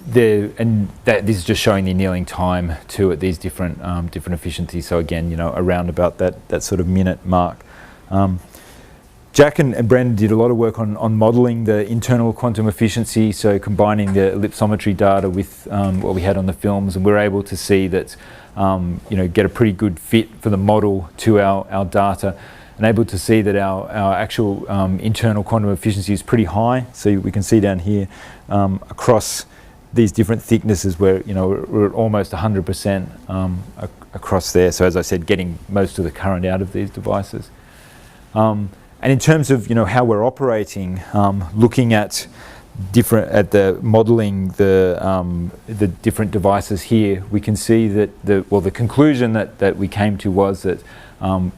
this is just showing the annealing time too at these different efficiencies. So again, around about that sort of minute mark. Jack and Brandon did a lot of work on modelling the internal quantum efficiency, so combining the ellipsometry data with what we had on the films, and we're able to see that, get a pretty good fit for the model to our data, and able to see that our actual internal quantum efficiency is pretty high. So we can see down here across these different thicknesses where we're at almost 100% across there. So as I said, getting most of the current out of these devices. And in terms of how we're operating, looking at the modelling the different devices here, we can see that the conclusion that we came to was that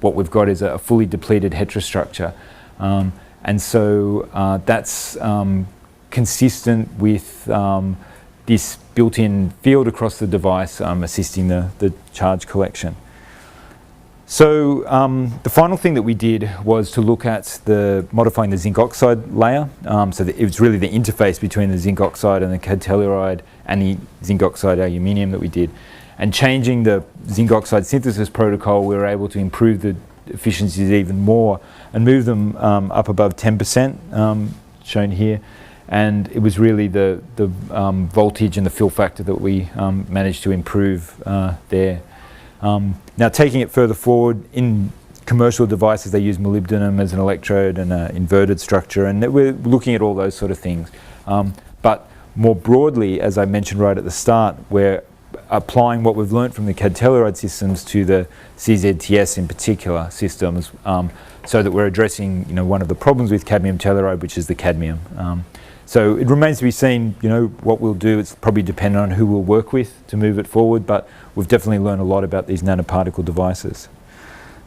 what we've got is a fully depleted heterostructure, and so that's consistent with this built-in field across the device assisting the charge collection. So the final thing that we did was to look at modifying the zinc oxide layer. So it was really the interface between the zinc oxide and the CAD Telluride and the zinc oxide aluminium that we did. And changing the zinc oxide synthesis protocol, we were able to improve the efficiencies even more and move them up above 10%, shown here. And it was really the voltage and the fill factor that we managed to improve there. Now taking it further forward, in commercial devices they use molybdenum as an electrode and an inverted structure, and we're looking at all those sort of things. But more broadly, as I mentioned right at the start, we're applying what we've learned from the CAD telluride systems to the CZTS in particular systems, so that we're addressing one of the problems with cadmium telluride, which is the cadmium. So it remains to be seen, what we'll do. It's probably dependent on who we'll work with to move it forward, but we've definitely learned a lot about these nanoparticle devices.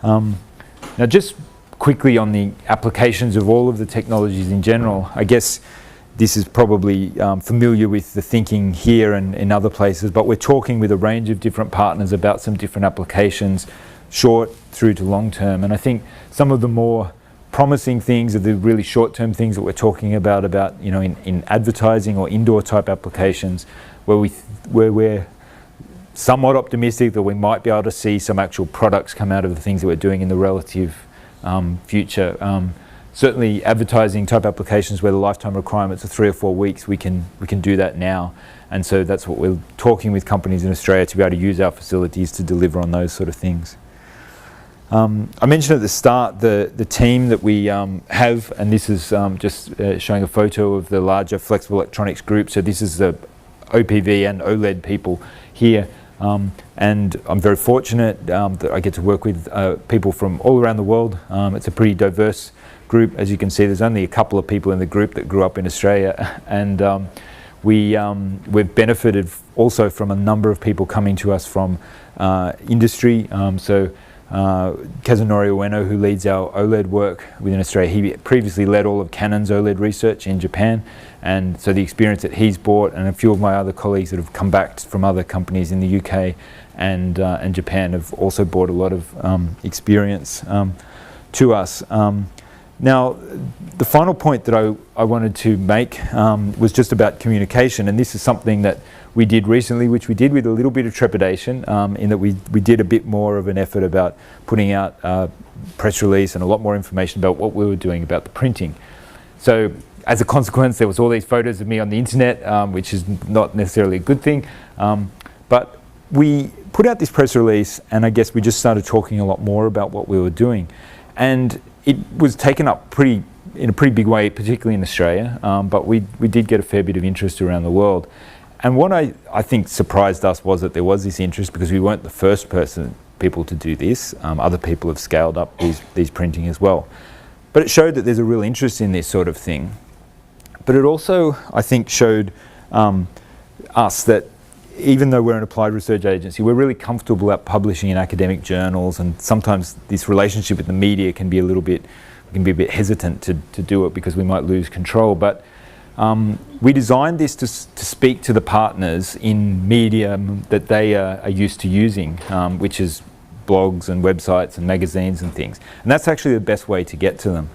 Now just quickly on the applications of all of the technologies in general, I guess this is probably familiar with the thinking here and in other places, but we're talking with a range of different partners about some different applications, short through to long term. And I think some of the more promising things are the really short-term things that we're talking about in advertising or indoor type applications, where we're somewhat optimistic that we might be able to see some actual products come out of the things that we're doing in the relative future. Certainly advertising type applications where the lifetime requirements are 3 or 4 weeks, we can do that now. And so that's what we're talking with companies in Australia to be able to use our facilities to deliver on those sort of things. I mentioned at the start the team that we have, and this is just showing a photo of the larger flexible electronics group. So this is the OPV and OLED people here, and I'm very fortunate that I get to work with people from all around the world. It's a pretty diverse group. As you can see, there's only a couple of people in the group that grew up in Australia, and we've benefited also from a number of people coming to us from industry. Kazunori Ueno, who leads our OLED work within Australia, he previously led all of Canon's OLED research in Japan, and so the experience that he's brought, and a few of my other colleagues that have come back from other companies in the UK and Japan have also brought a lot of experience to us. Now, the final point that I wanted to make was just about communication, and this is something that we did recently, which we did with a little bit of trepidation, in that we did a bit more of an effort about putting out a press release and a lot more information about what we were doing about the printing. So as a consequence, there was all these photos of me on the internet, which is not necessarily a good thing, but we put out this press release, and I guess we just started talking a lot more about what we were doing. And it was taken up in a pretty big way, particularly in Australia, but we did get a fair bit of interest around the world. And what I think surprised us was that there was this interest, because we weren't the first people to do this. Other people have scaled up these printing as well. But it showed that there's a real interest in this sort of thing. But it also, I think, showed us that even though we're an applied research agency, we're really comfortable at publishing in academic journals, and sometimes this relationship with the media can be a bit hesitant to do it because we might lose control. But we designed this to speak to the partners in media that they are used to using, which is blogs and websites and magazines and things. And that's actually the best way to get to them.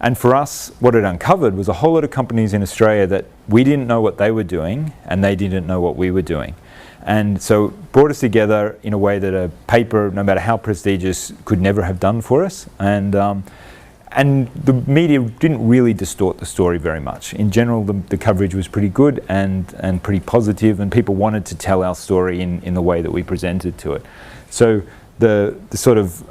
And for us, what it uncovered was a whole lot of companies in Australia that we didn't know what they were doing, and they didn't know what we were doing. And so it brought us together in a way that a paper, no matter how prestigious, could never have done for us. And the media didn't really distort the story very much. In general, the coverage was pretty good and pretty positive, and people wanted to tell our story in the way that we presented to it. So the sort of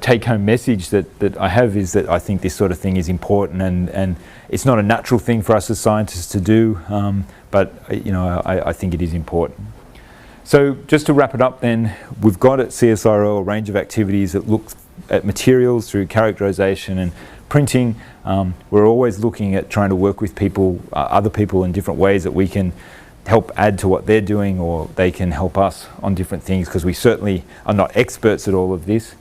take-home message that I have is that I think this sort of thing is important, and it's not a natural thing for us as scientists to do, but I think it is important. So just to wrap it up then, we've got at CSIRO a range of activities that look at materials through characterization and printing. We're always looking at trying to work with people, other people in different ways that we can help add to what they're doing, or they can help us on different things, because we certainly are not experts at all of this.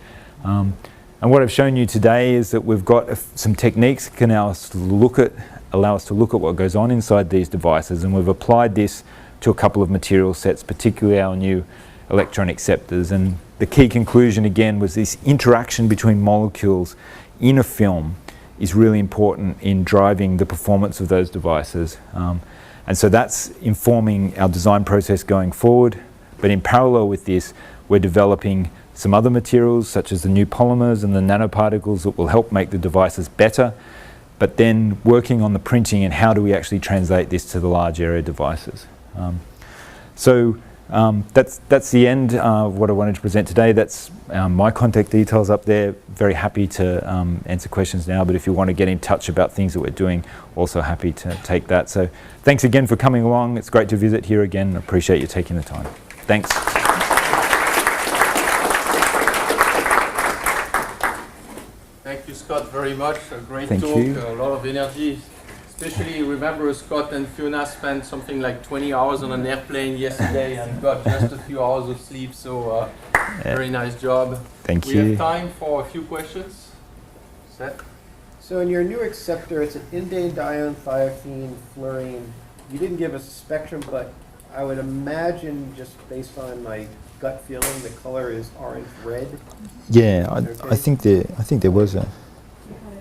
And what I've shown you today is that we've got some techniques that can allow us to look at what goes on inside these devices, and we've applied this to a couple of material sets, particularly our new Electron acceptors. And the key conclusion again was this interaction between molecules in a film is really important in driving the performance of those devices. And so that's informing our design process going forward. But in parallel with this, we're developing some other materials such as the new polymers and the nanoparticles that will help make the devices better, but then working on the printing and how do we actually translate this to the large area devices. So That's the end of what I wanted to present today. That's my contact details up there. Very happy to answer questions now, but if you want to get in touch about things that we're doing, also happy to take that. So thanks again for coming along. It's great to visit here again. Appreciate you taking the time. Thanks. Thank you, Scott, very much. A great Thank talk, you. a lot of energy. Especially remember Scott and Fiona spent something like 20 hours on an airplane yesterday and got just a few hours of sleep, so very nice job. Thank We you. have time for a few questions. Seth? So in your new acceptor, it's an indane, dione, thiophene, fluorine. You didn't give us a spectrum, but I would imagine, just based on my gut feeling, the color is orange-red. Yeah, Okay. I think there was a.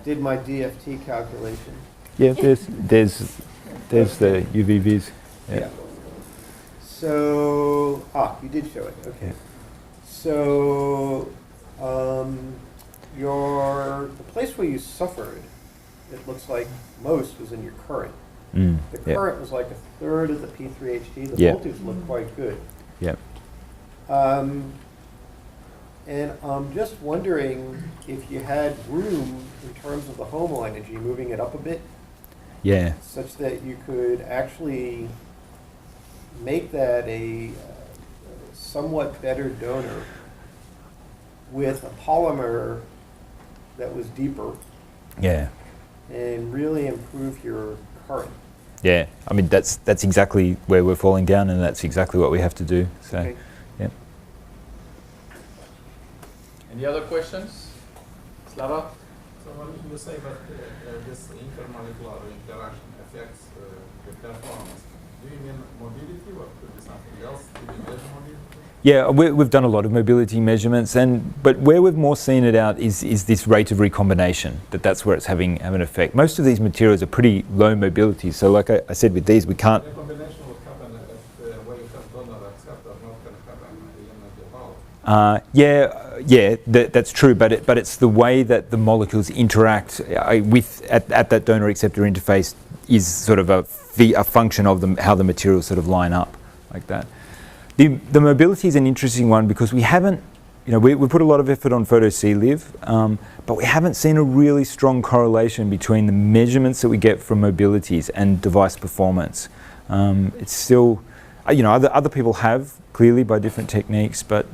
Did my DFT calculation. Yeah, there's the UVVs. Yeah. So, you did show it, okay. So, the place where you suffered, it looks like most was in your current. Mm, The yeah. current was like a third of the P3HT. The Yeah. voltage looked quite good. Yeah. And I'm just wondering if you had room in terms of the HOMO energy, moving it up a bit, Yeah. such that you could actually make that a somewhat better donor with a polymer that was deeper Yeah. and really improve your current. Yeah. I mean, that's exactly where we're falling down, and that's exactly what we have to do. So, Okay. yeah. Any other questions? Slava? So when you say that this intermolecular interaction affects the performance, do you mean mobility or could be something else? Do you measure mobility? Yeah, we've done a lot of mobility measurements, but where we've more seen it out is this rate of recombination, that's where it's having an effect. Most of these materials are pretty low mobility, so like I said with these, we can't. Recombination would happen at where you have donor acceptor, not can happen in the bulk. That's true, but it's the way that the molecules interact at that donor acceptor interface is sort of a function of how the materials sort of line up like that. The mobility is an interesting one because we haven't, we put a lot of effort on photo C-Live, but we haven't seen a really strong correlation between the measurements that we get from mobilities and device performance. It's still, other people have clearly by different techniques, but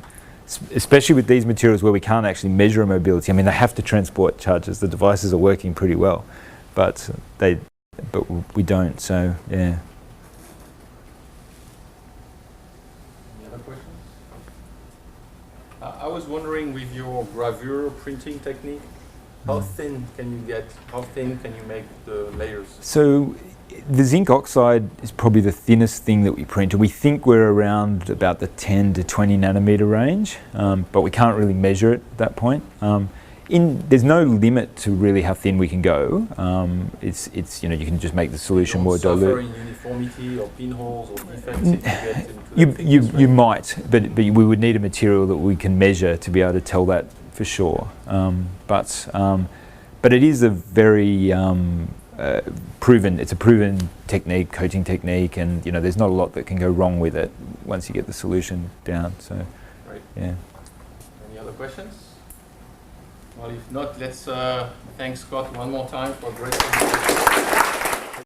especially with these materials where we can't actually measure a mobility. I mean, they have to transport charges. The devices are working pretty well, but we don't. So yeah. I was wondering, with your gravure printing technique, how thin can you make the layers? So the zinc oxide is probably the thinnest thing that we print. We think we're around about the 10 to 20 nanometer range, but we can't really measure it at that point. There's no limit to really how thin we can go. It's you can just make the solution more dilute. Suffer in uniformity or pinholes or defects if you get into that You might, but we would need a material that we can measure to be able to tell that for sure. But it is a very proven. It's a proven technique, coating technique, and there's not a lot that can go wrong with it once you get the solution down. So, right. Yeah. Any other questions? Well, if not, let's thank Scott one more time for a great presentation.